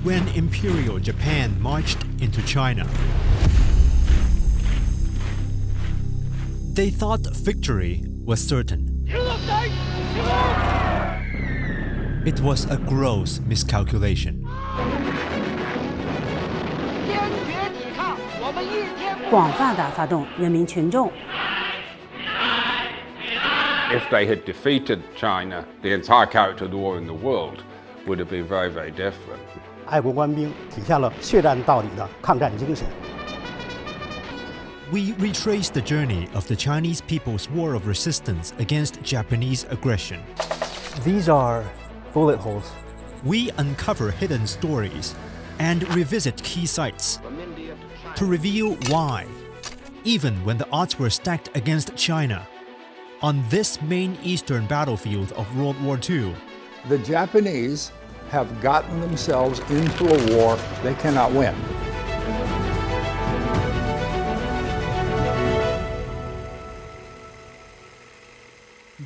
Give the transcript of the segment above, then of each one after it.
when Imperial Japan marched into China. They thought victory was certain. It was a gross miscalculation. 广泛地发动人民群众。 If they had defeated China, the entire character of the war in the world would have been very, very different. 爱国官兵体现了血战到底的抗战精神。 We retrace the journey of the Chinese people's war of resistance against Japanese aggression. These are bullet holes. We uncover hidden stories and revisit key sites to reveal why, even when the odds were stacked against China, on this main eastern battlefield of World War II, the Japanese have gotten themselves into a war they cannot win.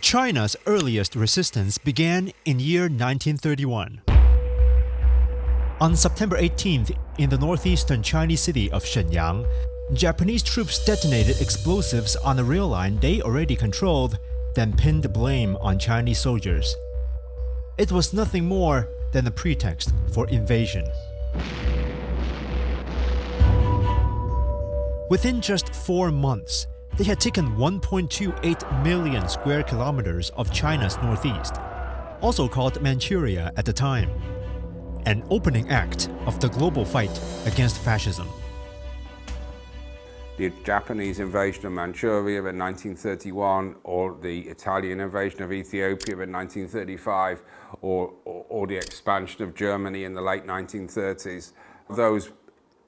China's earliest resistance began in year 1931. On September 18th, in the northeastern Chinese city of Shenyang, Japanese troops detonated explosives on a rail line they already controlled, then pinned blame on Chinese soldiers. It was nothing more than a pretext for invasion. Within just 4 months, they had taken 1.28 million square kilometers of China's northeast, also called Manchuria at the time, an opening act of the global fight against fascism. The Japanese invasion of Manchuria in 1931, or the Italian invasion of Ethiopia in 1935, or the expansion of Germany in the late 1930s, those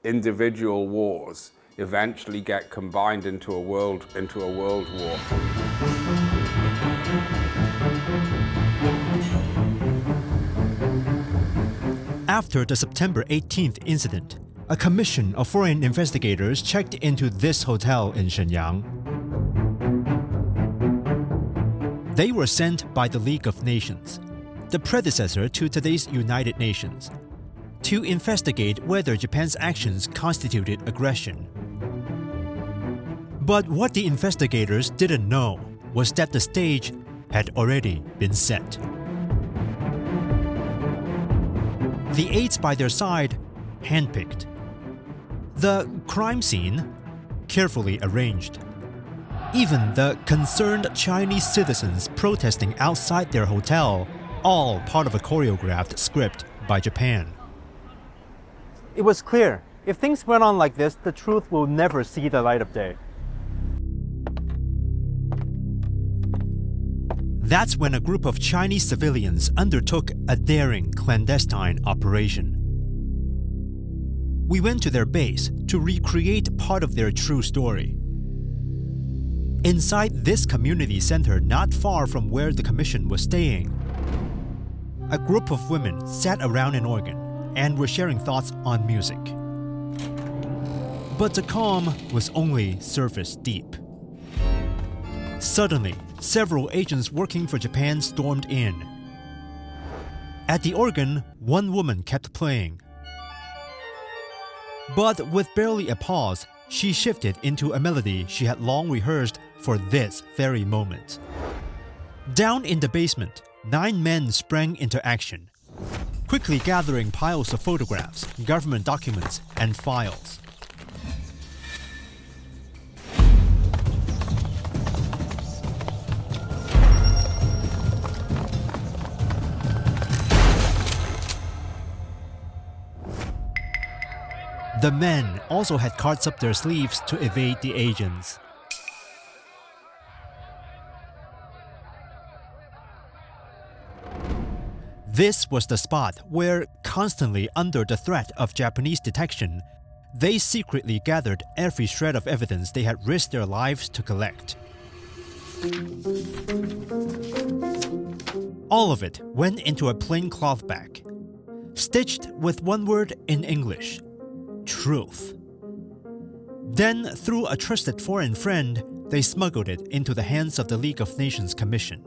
individual wars eventually get combined into a world war. After the September 18th incident, a commission of foreign investigators checked into this hotel in Shenyang. They were sent by the League of Nations, the predecessor to today's United Nations, to investigate whether Japan's actions constituted aggression. But what the investigators didn't know was that the stage had already been set. The aides by their side, handpicked. The crime scene, carefully arranged. Even the concerned Chinese citizens protesting outside their hotel, all part of a choreographed script by Japan. It was clear, if things went on like this, the truth will never see the light of day. That's when a group of Chinese civilians undertook a daring clandestine operation. We went to their base to recreate part of their true story. Inside this community center not far from where the commission was staying, a group of women sat around an organ and were sharing thoughts on music. But the calm was only surface deep. Suddenly, several agents working for Japan stormed in. At the organ, one woman kept playing. But with barely a pause, she shifted into a melody she had long rehearsed for this very moment. Down in the basement, 9 men sprang into action, quickly gathering piles of photographs, government documents, and files. The men also had cards up their sleeves to evade the agents. This was the spot where, constantly under the threat of Japanese detection, they secretly gathered every shred of evidence they had risked their lives to collect. All of it went into a plain cloth bag, stitched with one word in English: truth. Then, through a trusted foreign friend, they smuggled it into the hands of the League of Nations Commission.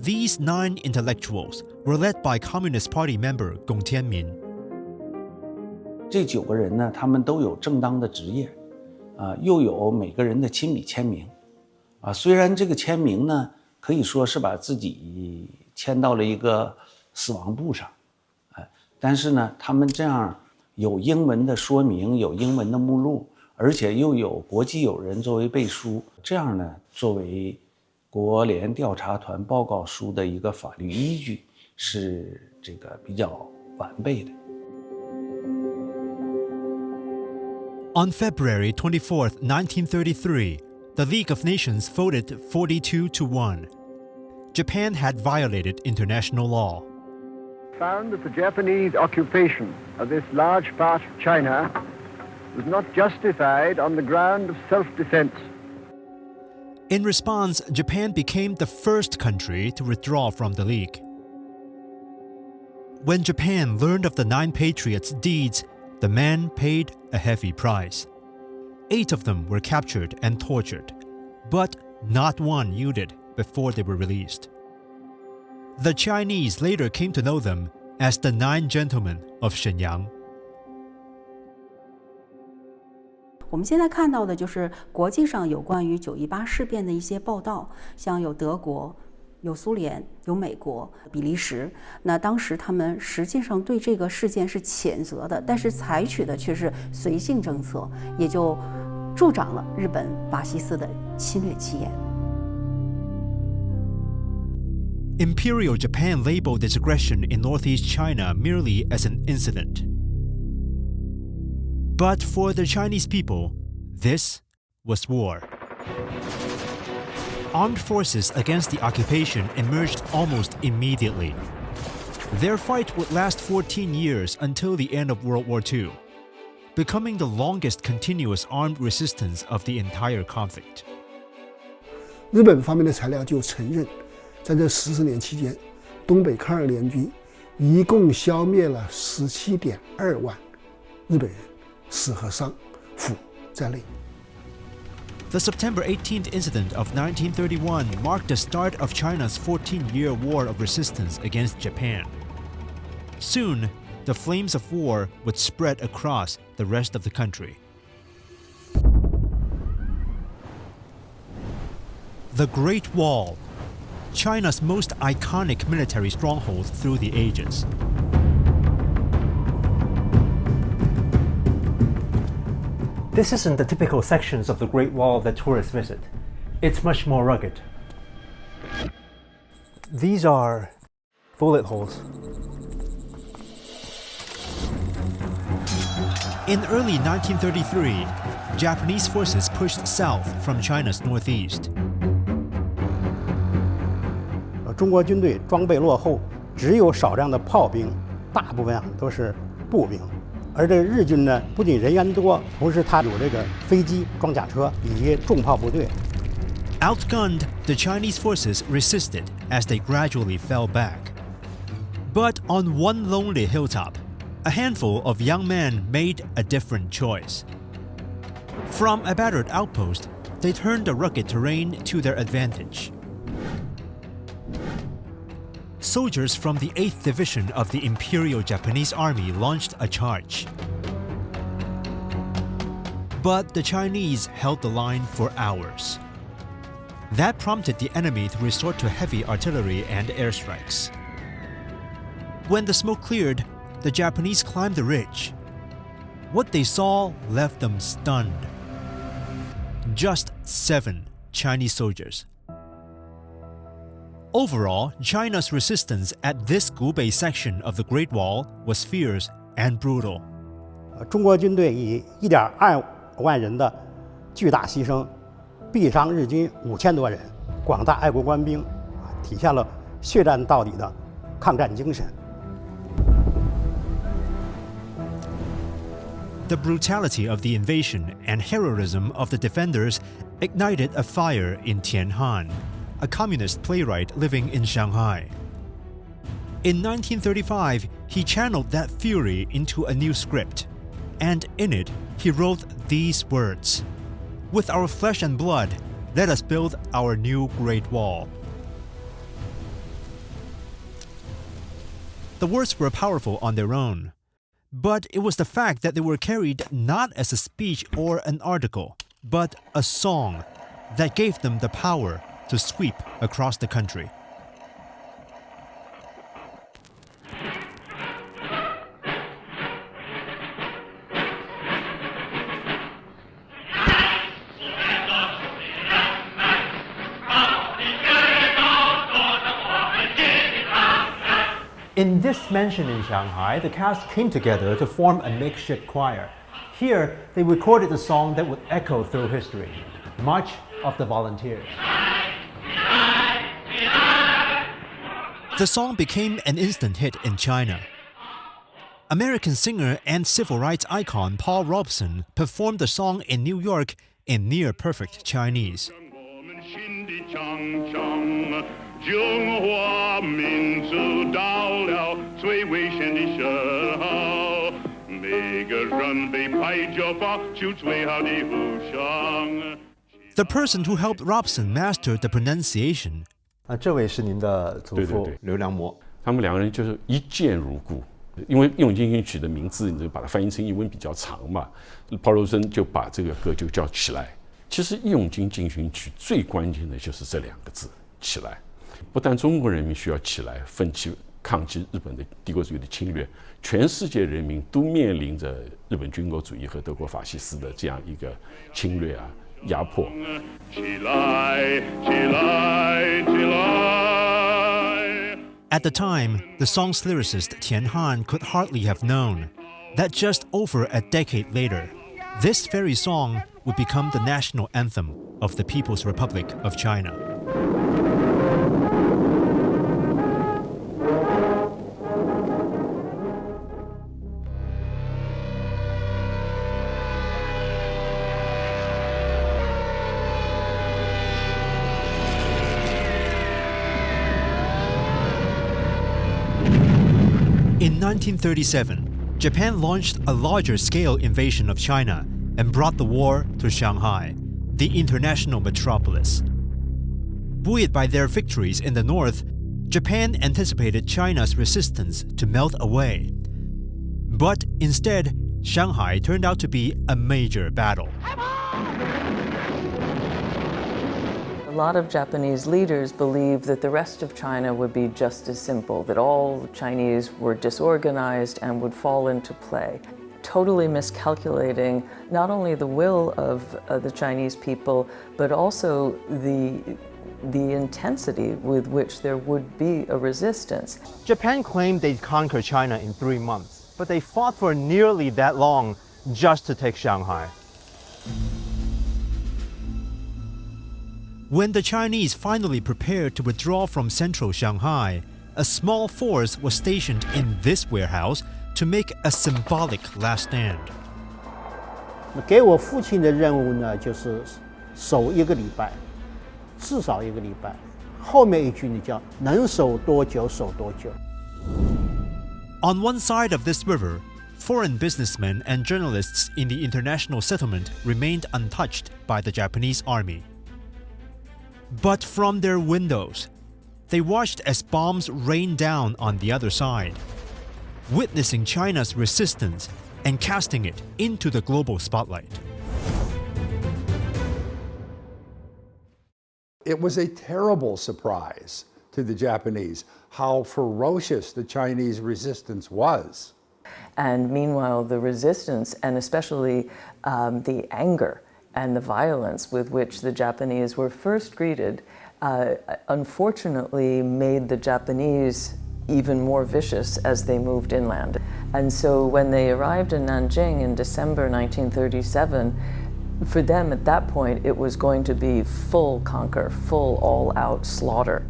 These 9 intellectuals were led by Communist Party member Gong Tianmin. 这9个人呢，他们都有正当的职业，又有每个人的亲笔签名，虽然这个签名呢，可以说是把自己签到了一个死亡簿上，但是呢，他们这样有英文的说明，有英文的目录，而且又有国际友人作为背书，这样呢，作为国联调查团报告书的一个法律依据，是这个比较完备的。On February 24, 1933, the League of Nations voted 42-1. Japan had violated international law. Found that the Japanese occupation of this large part of China was not justified on the ground of self-defense. In response, Japan became the first country to withdraw from the League. When Japan learned of the 9 patriots' deeds, the men paid a heavy price. 8 of them were captured and tortured, but not one yielded before they were released. The Chinese later came to know them as the 9 Gentlemen of Shenyang. 我们现在看到的就是国际上有关于9·18事变的一些报道，像有德国、有苏联、有美国、比利时。那当时他们实际上对这个事件是谴责的，但是采取的却是绥靖政策，也就助长了日本法西斯的侵略气焰。Imperial Japan labeled its aggression in northeast China merely as an incident. But for the Chinese people, this was war. Armed forces against the occupation emerged almost immediately. Their fight would last 14 years until the end of World War II, becoming the longest continuous armed resistance of the entire conflict. 日本方面的材料就承认，在这40年期间，东北抗日联军一共消灭了17.2万日本人，死和伤，俘在内。The September 18th incident of 1931 marked the start of China's 14-year war of resistance against Japan. Soon, the flames of war would spread across the rest of the country. The Great Wall, China's most iconic military stronghold through the ages. This isn't the typical sections of the Great Wall that tourists visit. It's much more rugged. These are bullet holes. In early 1933, Japanese forces pushed south from China's northeast. 中国军队装备落后，只有少量的炮兵，大部分都是步兵。而这个日军呢，不仅人员多，同时他有这个飞机、装甲车以及重炮部队。Outgunned, the Chinese forces resisted as they gradually fell back. But on one lonely hilltop, a handful of young men made a different choice. From a battered outpost, they turned the rugged terrain to their advantage. Soldiers from the 8th Division of the Imperial Japanese Army launched a charge. But the Chinese held the line for hours. That prompted the enemy to resort to heavy artillery and airstrikes. When the smoke cleared, the Japanese climbed the ridge. What they saw left them stunned. Just 7 Chinese soldiers. Overall, China's resistance at this Gubei section of the Great Wall was fierce and brutal. 中国军队以1.2万人的巨大牺牲，毙伤日军5000多人，广大爱国官兵，体现了血战到底的抗战精神。The brutality of the invasion and heroism of the defenders ignited a fire in Tianhan, a communist playwright living in Shanghai. In 1935, he channeled that fury into a new script, and in it, he wrote these words: "With our flesh and blood, let us build our new Great Wall." The words were powerful on their own, but it was the fact that they were carried not as a speech or an article, but a song that gave them the power to sweep across the country. In this mansion in Shanghai, the cast came together to form a makeshift choir. Here, they recorded a song that would echo through history, March of the Volunteers. The song became an instant hit in China. American singer and civil rights icon Paul Robeson performed the song in New York in near-perfect Chinese. The person who helped Robeson master the pronunciation. 这位是您的祖父对刘良模。他们两个人就是一见如故。因为《义勇进行曲》的名字，你就把它翻译成英文比较长嘛。Paul Robeson就把这个歌就叫起来。其实《义勇军进行曲》最关键的就是这两个字“起来”。不但中国人民需要起来奋起抗击日本的帝国主义的侵略，全世界人民都面临着日本军国主义和德国法西斯的这样一个侵略啊、压迫。起来，起来，起来。At the time, the song's lyricist Tian Han could hardly have known that just over a decade later, this very song would become the national anthem of the People's Republic of China. In 1937, Japan launched a larger-scale invasion of China and brought the war to Shanghai, the international metropolis. Buoyed by their victories in the north, Japan anticipated China's resistance to melt away. But instead, Shanghai turned out to be a major battle. A lot of Japanese leaders believed that the rest of China would be just as simple, that all Chinese were disorganized and would fall into play, totally miscalculating not only the will of the Chinese people, but also the intensity with which there would be a resistance. Japan claimed they'd conquer China in 3 months, but they fought for nearly that long just to take Shanghai. When the Chinese finally prepared to withdraw from central Shanghai, a small force was stationed in this warehouse to make a symbolic last stand. 给我父亲的任务呢，就是守1个礼拜，至少1个礼拜。后面一句呢叫能守多久守多久。On one side of this river, foreign businessmen and journalists in the international settlement remained untouched by the Japanese army. But from their windows, they watched as bombs rained down on the other side, witnessing China's resistance and casting it into the global spotlight. It was a terrible surprise to the Japanese how ferocious the Chinese resistance was. And meanwhile, the resistance, and especially the anger and the violence with which the Japanese were first greeted, unfortunately made the Japanese even more vicious as they moved inland. And so when they arrived in Nanjing in December 1937, for them at that point it was going to be full conquer, full all-out slaughter.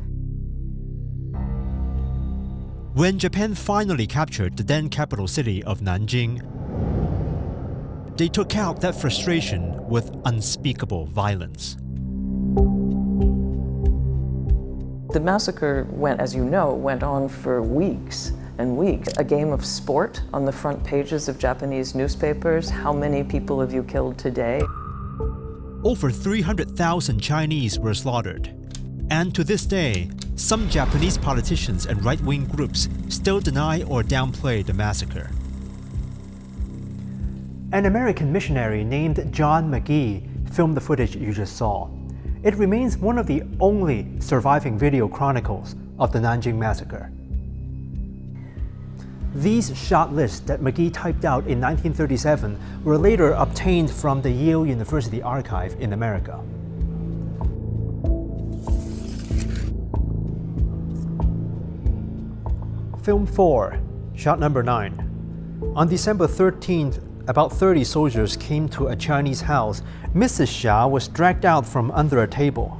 When Japan finally captured the then capital city of Nanjing, they took out that frustration with unspeakable violence. The massacre went, as you know, went on for weeks and weeks. A game of sport on the front pages of Japanese newspapers. How many people have you killed today? Over 300,000 Chinese were slaughtered, And to this day, some Japanese politicians and right-wing groups still deny or downplay the massacre. An American missionary named John McGee filmed the footage you just saw. It remains one of the only surviving video chronicles of the Nanjing Massacre. These shot lists that McGee typed out in 1937 were later obtained from the Yale University Archive in America. Film 4, shot number 9. On December 13th, about 30 soldiers came to a Chinese house. Mrs. Xia was dragged out from under a table.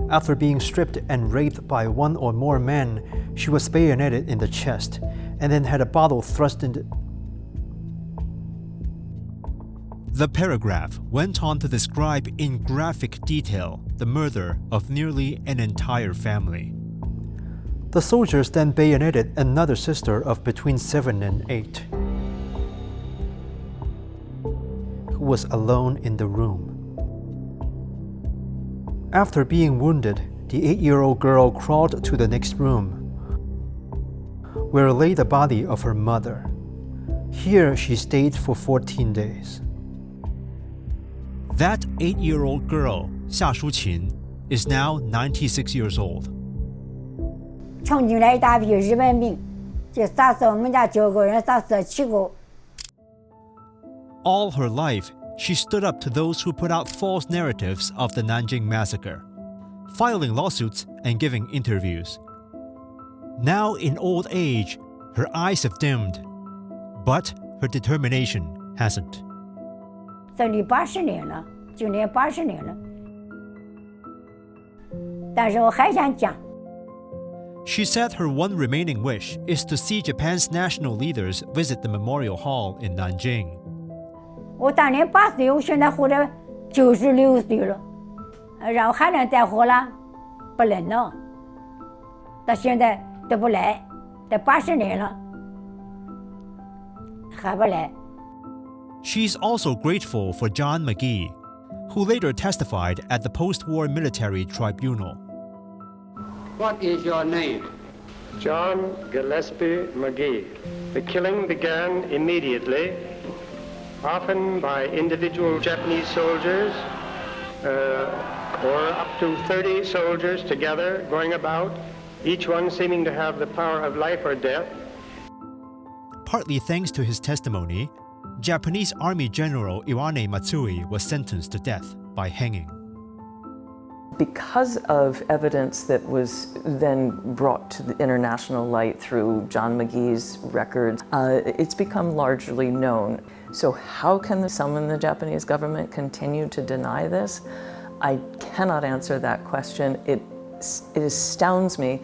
After being stripped and raped by one or more men, she was bayoneted in the chest and then had a bottle thrust into... The paragraph went on to describe in graphic detail the murder of nearly an entire family. The soldiers then bayoneted another sister of between 7 and 8, who was alone in the room. After being wounded, the 8-year-old girl crawled to the next room, where lay the body of her mother. Here she stayed for 14 days. That 8-year-old girl, Xia Shuqin, is now 96 years old. 冲进来一大批日本兵，就杀死我们家9个人，杀死了7个。 All her life, she stood up to those who put out false narratives of the Nanjing Massacre, filing lawsuits and giving interviews. Now in old age, her eyes have dimmed, but her determination hasn't. 这里80年了，今年80年了，但是我还想讲。 She said her one remaining wish is to see Japan's national leaders visit the memorial hall in Nanjing. 我当年8岁，我现在活着96岁了，然后还能再活了？不能了。到现在都不来，都80年了，还不来。 She's also grateful for John McGee, who later testified at the post-war military tribunal. What is your name? John Gillespie McGee. The killing began immediately, often by individual Japanese soldiers, or up to 30 soldiers together going about, each one seeming to have the power of life or death. Partly thanks to his testimony, Japanese Army General Iwane Matsui was sentenced to death by hanging. Because of evidence that was then brought to the international light through John McGee's records, it's become largely known. So how can some in the Japanese government continue to deny this? I cannot answer that question. It astounds me.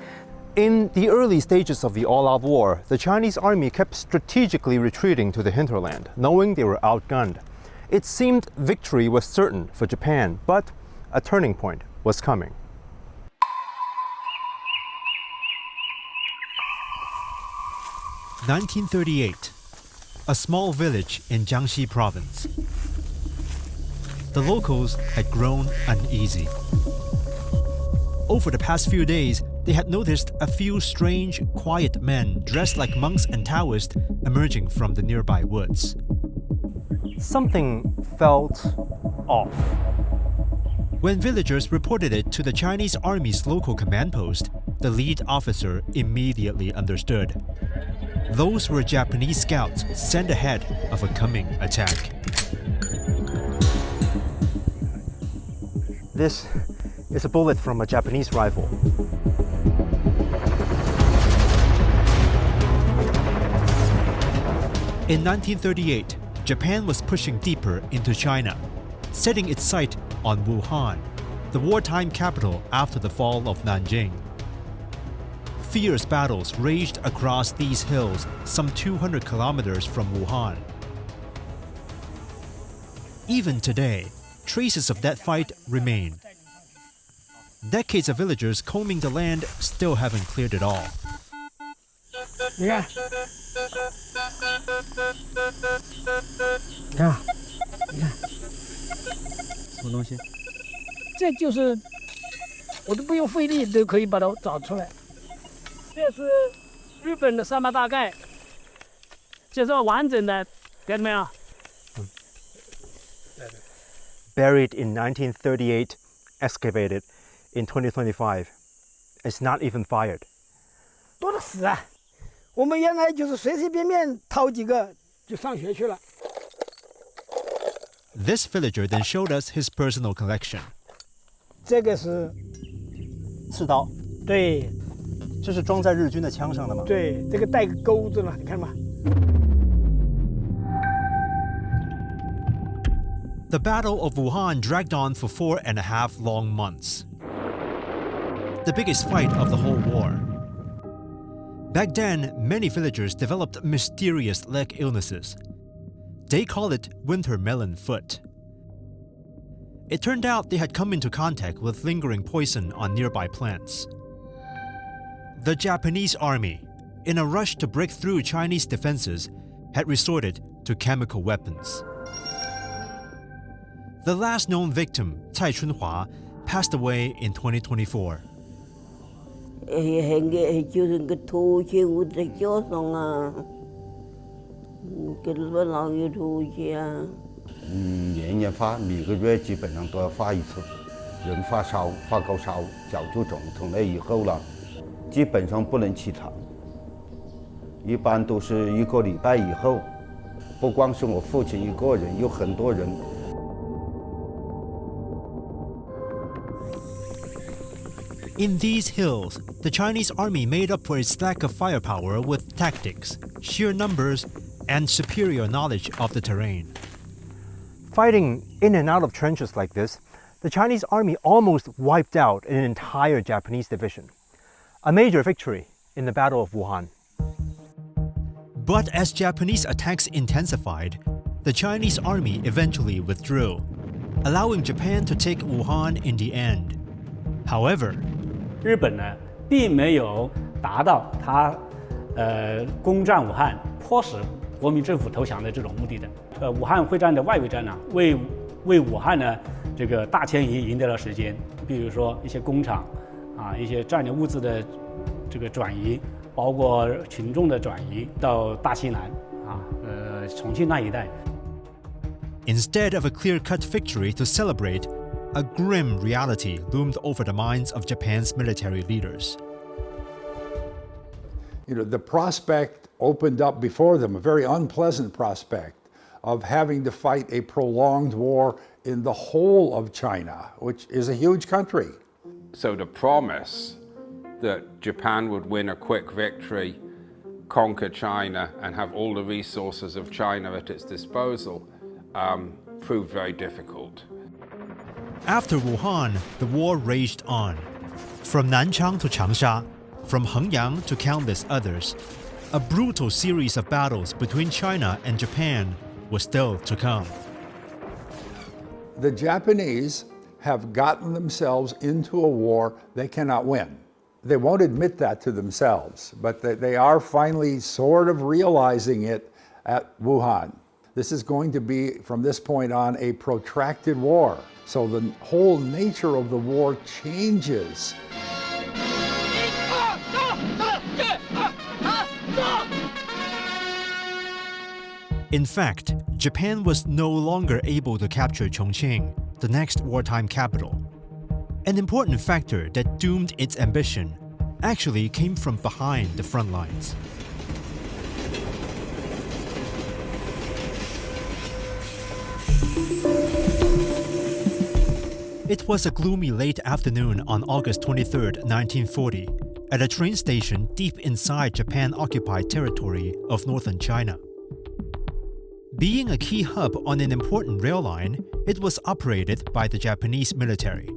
In the early stages of the all-out war, the Chinese army kept strategically retreating to the hinterland, knowing they were outgunned. It seemed victory was certain for Japan, but a turning point was coming. (1938), a small village in Jiangxi province. The locals had grown uneasy. Over the past few days, they had noticed a few strange, quiet men dressed like monks and Taoists emerging from the nearby woods. Something felt off. When villagers reported it to the Chinese Army's local command post, the lead officer immediately understood. Those were Japanese scouts sent ahead of a coming attack. This is a bullet from a Japanese rifle. In 1938, Japan was pushing deeper into China, setting its sight on Wuhan, the wartime capital after the fall of Nanjing. Fierce battles raged across these hills some 200 kilometers from Wuhan. Even today, traces of that fight remain. Decades of villagers combing the land still haven't cleared it all. 你看，你看，你看，什么东西？这就是我都不用费力都可以把它找出来。这是日本的3八大盖，这是完整的，看到没有？Buried in 1938, excavated in 2025. It's not even fired. 多的是啊！我们原来就是随随便便掏几个就上学去了。This villager then showed us his personal collection. 这个是刺刀，对，这是装在日军的枪上的吗？对，这个带个钩子了，你看嘛。The Battle of Wuhan dragged on for 4.5 long months. The biggest fight of the whole war. Back then, many villagers developed mysterious leg illnesses. They call it winter melon foot. It turned out they had come into contact with lingering poison on nearby plants. The Japanese army, in a rush to break through Chinese defenses, had resorted to chemical weapons. The last known victim, Cai Chunhua, passed away in 2024. 就是个头血我在脚上啊，给我老有头血啊。年发，每个月基本上都要发一次。人发烧、发高烧，脚就肿，从那以后了，基本上不能起床。一般都是1个礼拜以后，不光是我父亲一个人，有很多人。In these hills, the Chinese army made up for its lack of firepower with tactics, sheer numbers, and superior knowledge of the terrain. Fighting in and out of trenches like this, the Chinese army almost wiped out an entire Japanese division. A major victory in the Battle of Wuhan. But as Japanese attacks intensified, the Chinese army eventually withdrew, allowing Japan to take Wuhan in the end. However, 日本呢，并没有达到他攻占武汉、迫使国民政府投降的这种目的的。武汉会战的外围战呢，为武汉呢这个大迁移赢得了时间。比如说一些工厂啊，一些战略物资的这个转移，包括群众的转移到大西南啊，重庆那一带。Instead of a clear-cut victory to celebrate, a grim reality loomed over the minds of Japan's military leaders. The prospect opened up before them, a very unpleasant prospect of having to fight a prolonged war in the whole of China, which is a huge country. So the promise that Japan would win a quick victory, conquer China, and have all the resources of China at its disposal proved very difficult. After Wuhan, the war raged on. From Nanchang to Changsha, from Hengyang to countless others, a brutal series of battles between China and Japan was still to come. The Japanese have gotten themselves into a war they cannot win. They won't admit that to themselves, but they are finally sort of realizing it at Wuhan. This is going to be, from this point on, a protracted war. So the whole nature of the war changes. In fact, Japan was no longer able to capture Chongqing, the next wartime capital. An important factor that doomed its ambition actually came from behind the front lines. It was a gloomy late afternoon on August 23, 1940, at a train station deep inside Japan-occupied territory of northern China. Being a key hub on an important rail line, it was operated by the Japanese military.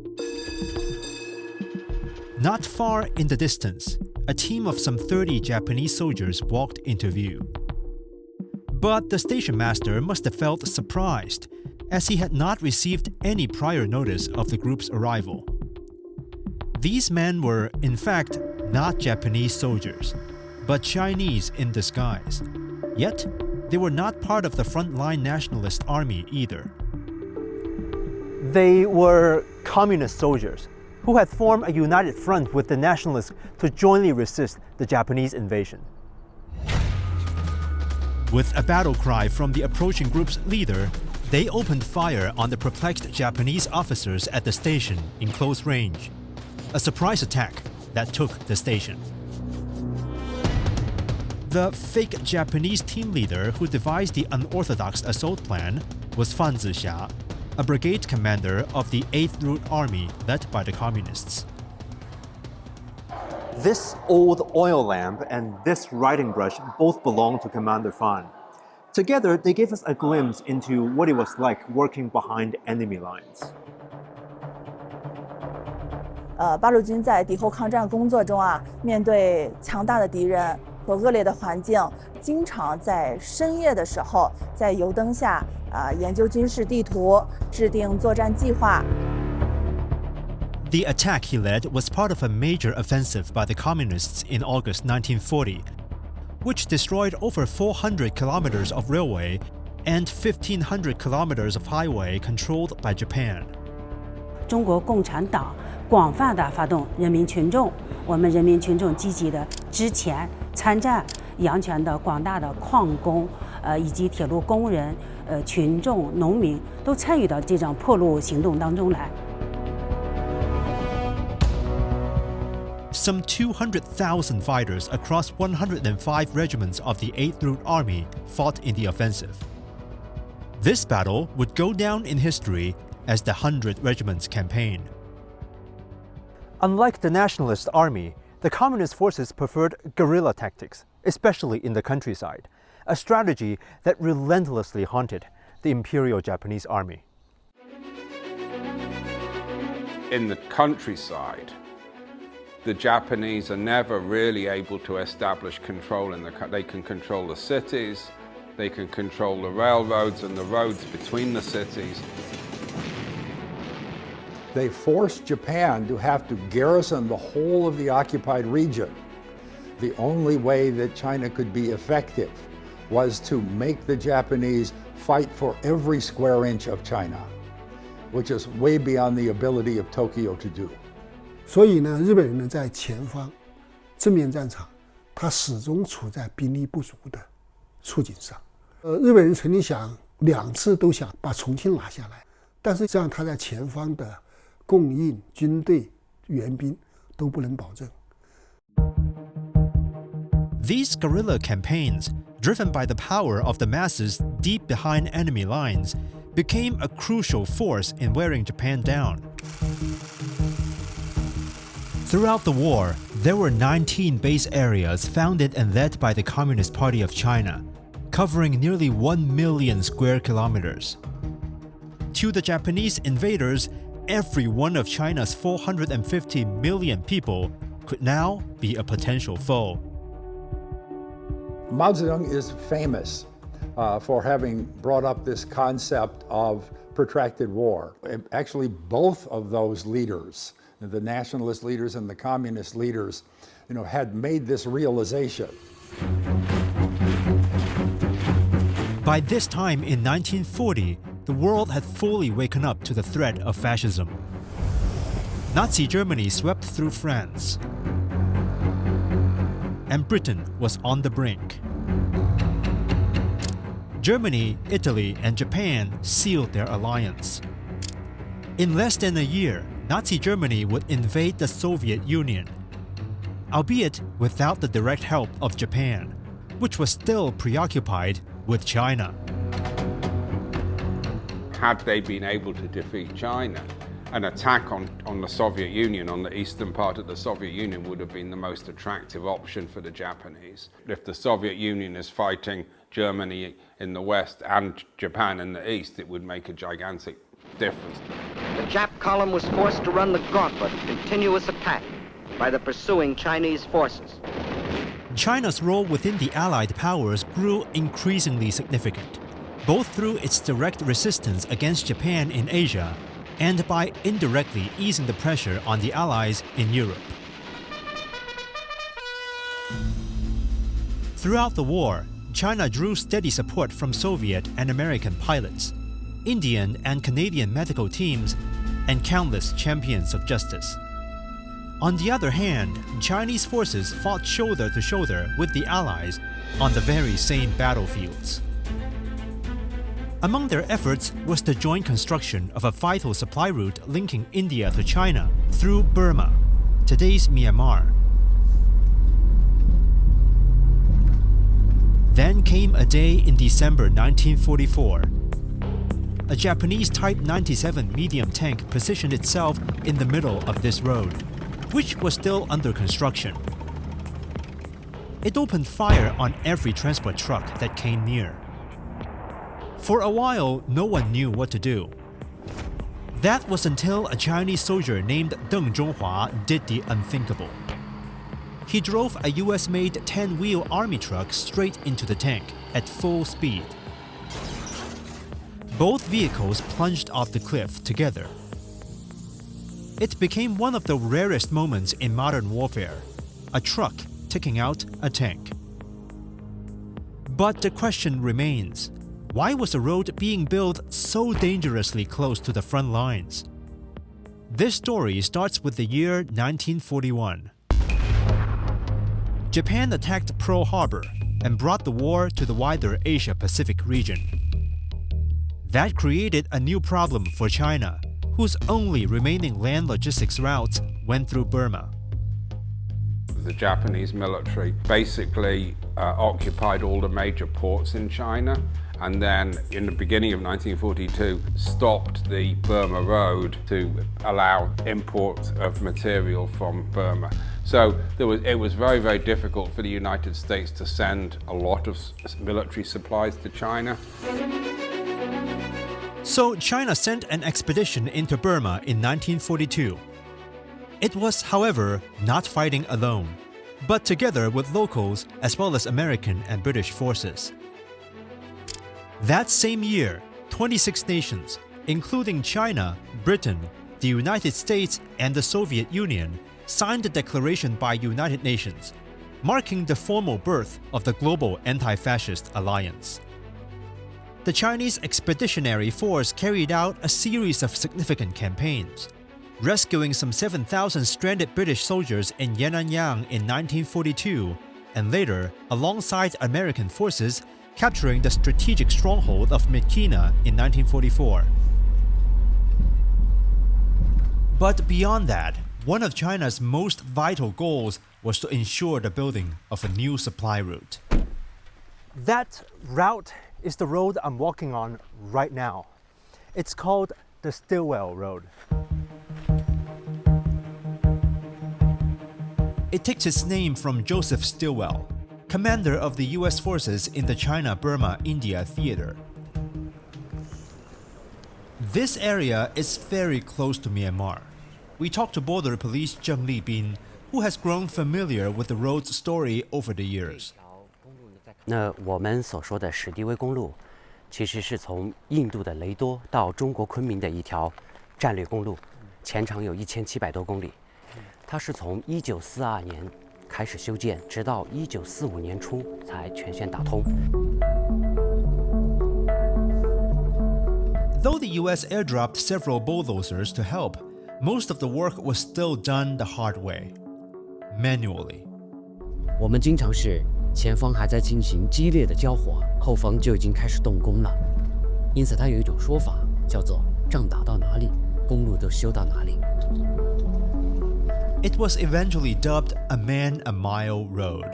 Not far in the distance, a team of some 30 Japanese soldiers walked into view. But the station master must have felt surprised, as he had not received any prior notice of the group's arrival. These men were, in fact, not Japanese soldiers, but Chinese in disguise. Yet, they were not part of the frontline nationalist army either. They were communist soldiers who had formed a united front with the nationalists to jointly resist the Japanese invasion. With a battle cry from the approaching group's leader, they opened fire on the perplexed Japanese officers at the station in close range. A surprise attack that took the station. The fake Japanese team leader who devised the unorthodox assault plan was Fan Zixia, a brigade commander of the 8th Route Army led by the Communists. This old oil lamp and this writing brush both belong to Commander Fan. Together, they gave us a glimpse into what it was like working behind enemy lines. 八路军在敌后抗战工作中啊，面对强大的敌人和恶劣的环境，经常在深夜的时候，在油灯下研究军事地图，制定作战计划。 The attack he led was part of a major offensive by the Communists in August 1940, which destroyed over 400 kilometers of railway and 1,500 kilometers of highway controlled by Japan. 中国共产党广泛地发动人民群众，我们人民群众积极地支前参战，阳泉的广大的矿工，以及铁路工人、群众、农民都参与到这场破路行动当中来。 Some 200,000 fighters across 105 regiments of the 8th Route Army fought in the offensive. This battle would go down in history as the Hundred-Regiments Campaign. Unlike the nationalist army, the communist forces preferred guerrilla tactics, especially in the countryside, a strategy that relentlessly haunted the Imperial Japanese Army. In the countryside, the Japanese are never really able to establish control in the country. They can control the cities, they can control the railroads and the roads between the cities. They forced Japan to have to garrison the whole of the occupied region. The only way that China could be effective was to make the Japanese fight for every square inch of China, which is way beyond the ability of Tokyo to do. 所以呢，日本人呢在前方正面战场，他始终处在兵力不足的处境上。日本人曾经想2次都想把重庆拿下来，但是这样他在前方的供应、军队、援兵都不能保证。 These guerrilla campaigns, driven by the power of the masses deep behind enemy lines, became a crucial force in wearing Japan down. Throughout the war, there were 19 base areas founded and led by the Communist Party of China, covering nearly 1 million square kilometers. To the Japanese invaders, every one of China's 450 million people could now be a potential foe. Mao Zedong is famous for having brought up this concept of protracted war. Actually, both of those leaders, the nationalist leaders and the communist leaders, had made this realization. By this time in 1940, the world had fully waken up to the threat of fascism. Nazi Germany swept through France, and Britain was on the brink. Germany, Italy, and Japan sealed their alliance. In less than a year, Nazi Germany would invade the Soviet Union, albeit without the direct help of Japan, which was still preoccupied with China. Had they been able to defeat China, an attack on the Soviet Union, on the eastern part of the Soviet Union, would have been the most attractive option for the Japanese. If the Soviet Union is fighting Germany in the west and Japan in the east, it would make a gigantic difference. The Jap column was forced to run the gauntlet of continuous attack by the pursuing Chinese forces. China's role within the Allied powers grew increasingly significant, both through its direct resistance against Japan in Asia and by indirectly easing the pressure on the Allies in Europe. Throughout the war, China drew steady support from Soviet and American pilots, Indian and Canadian medical teams, and countless champions of justice. On the other hand, Chinese forces fought shoulder to shoulder with the Allies on the very same battlefields. Among their efforts was the joint construction of a vital supply route linking India to China through Burma, today's Myanmar. Then came a day in December 1944. A Japanese Type 97 medium tank positioned itself in the middle of this road, which was still under construction. It opened fire on every transport truck that came near. For a while, no one knew what to do. That was until a Chinese soldier named Deng Zhonghua did the unthinkable. He drove a US-made 10-wheel army truck straight into the tank at full speed. Both vehicles plunged off the cliff together. It became one of the rarest moments in modern warfare, a truck taking out a tank. But the question remains, why was the road being built so dangerously close to the front lines? This story starts with the year 1941. Japan attacked Pearl Harbor and brought the war to the wider Asia-Pacific region. That created a new problem for China, whose only remaining land logistics routes went through Burma. The Japanese military basically occupied all the major ports in China, and then in the beginning of 1942 stopped the Burma Road to allow import of material from Burma. So it was very, very difficult for the United States to send a lot of military supplies to China. So China sent an expedition into Burma in 1942. It was, however, not fighting alone, but together with locals as well as American and British forces. That same year, 26 nations, including China, Britain, the United States, and the Soviet Union, signed the Declaration by United Nations, marking the formal birth of the Global Anti-Fascist Alliance. The Chinese Expeditionary Force carried out a series of significant campaigns, rescuing some 7,000 stranded British soldiers in Yan'an in 1942, and later, alongside American forces, capturing the strategic stronghold of Myitkyina in 1944. But beyond that, one of China's most vital goals was to ensure the building of a new supply route. That route is the road I'm walking on right now. It's called the Stilwell Road. It takes its name from Joseph Stilwell, commander of the US forces in the China-Burma-India theater. This area is very close to Myanmar. We talked to border police Zheng Libin, who has grown familiar with the road's story over the years. 那我们所说的史迪威公路，其实是从印度的雷多到中国昆明的一条战略公路，全长有1700多公里。它是从1942年开始修建，直到1945年初才全线打通。 Though the US airdropped several bulldozers to help, most of the work was still done the hard way, manually. 我们经常是前方还在进行激烈的交火，后方就已经开始动工了。因此，它有一种说法叫做“仗打到哪里，公路都修到哪里”。 It was eventually dubbed a man-a-mile road.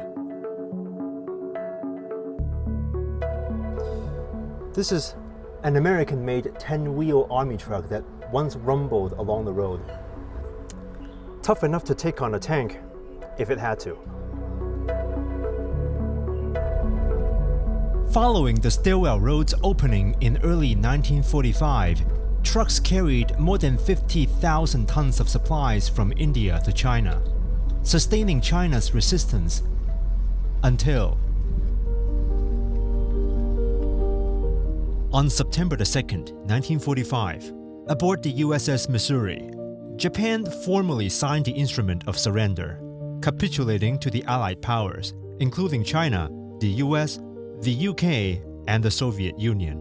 This is an American-made 10-wheel army truck that once rumbled along the road. Tough enough to take on a tank if it had to. Following the Stilwell Road's opening in early 1945, trucks carried more than 50,000 tons of supplies from India to China, sustaining China's resistance until on September 2nd, 1945, aboard the USS Missouri, Japan formally signed the instrument of surrender, capitulating to the Allied powers, including China, the US, the UK, and the Soviet Union.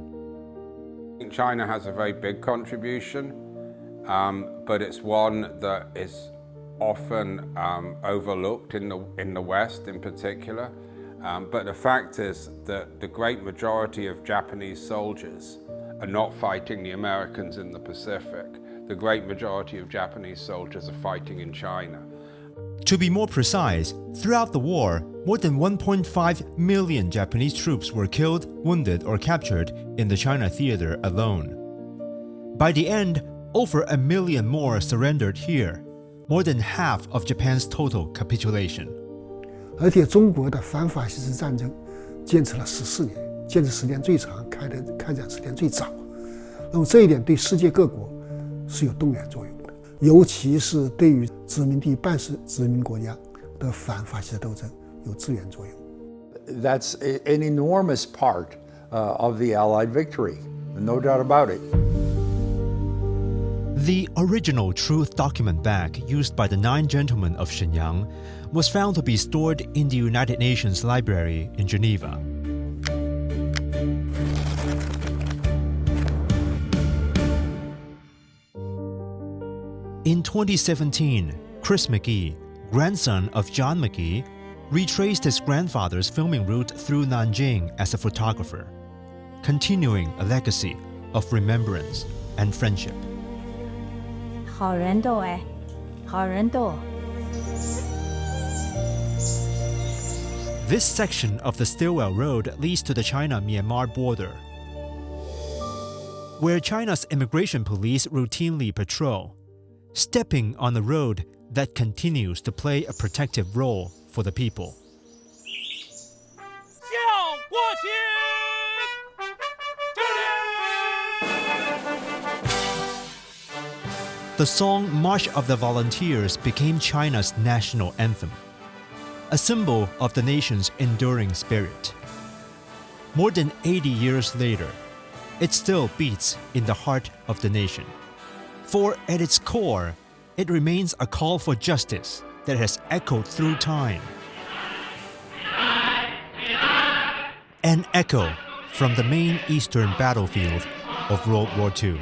China has a very big contribution, but it's one that is often overlooked in the West in particular. But the fact is that the great majority of Japanese soldiers are not fighting the Americans in the Pacific. The great majority of Japanese soldiers are fighting in China. To be more precise, throughout the war, more than 1.5 million Japanese troops were killed, wounded, or captured in the China theater alone. By the end, over 1 million more surrendered here, more than half of Japan's total capitulation. 而且中国的反法西斯战争坚持了14年，坚持时间最长，开展时间最早。那么这一点对世界各国是有动员作用的，尤其是对于殖民地半殖民国家的反法西斯斗争有支援作用。That's an enormous part of the Allied victory, no doubt about it. The original truth document bag used by the 9 Gentlemen of Shenyang was found to be stored in the United Nations Library in Geneva. In 2017, Chris McGee, grandson of John McGee, retraced his grandfather's filming route through Nanjing as a photographer, continuing a legacy of remembrance and friendship. 好人多哎，好人多。 This section of the Stilwell Road leads to the China-Myanmar border, where China's immigration police routinely patrol, stepping on a road that continues to play a protective role for the people. The song March of the Volunteers became China's national anthem, a symbol of the nation's enduring spirit. More than 80 years later, it still beats in the heart of the nation. For at its core, it remains a call for justice that has echoed through time. An echo from the main eastern battlefield of World War II.